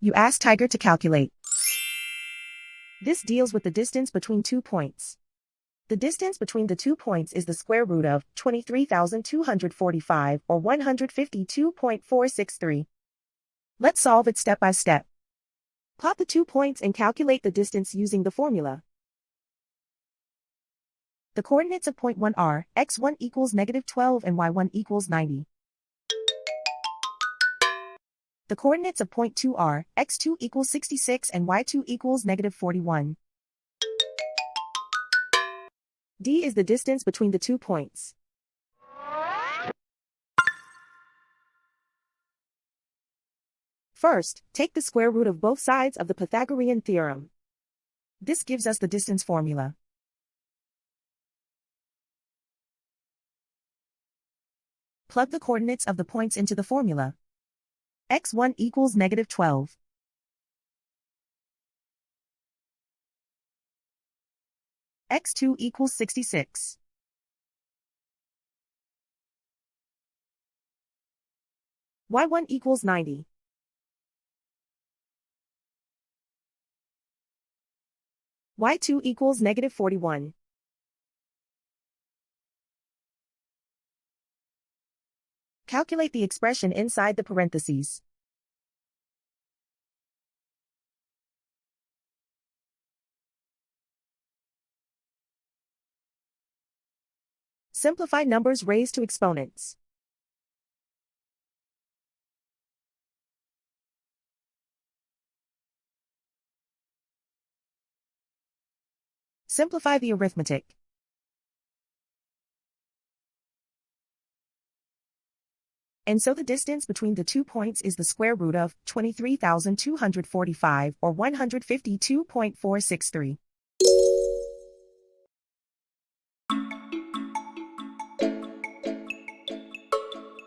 You ask Tiger to calculate. This deals with the distance between 2 points. The distance between the 2 points is the square root of 23,245 or 152.463. Let's solve it step by step. Plot the 2 points and calculate the distance using the formula. The coordinates of point 1 are x1 equals -12 and y1 equals 90. The coordinates of point 2 are x2 equals 66 and y2 equals -41. D is the distance between the 2 points. First, take the square root of both sides of the Pythagorean theorem. This gives us the distance formula. Plug the coordinates of the points into the formula. x1 equals -12. x2 equals 66. y1 equals 90. y2 equals -41. Calculate the expression inside the parentheses. Simplify numbers raised to exponents. Simplify the arithmetic. And so the distance between the 2 points is the square root of 23,245 or 152.463.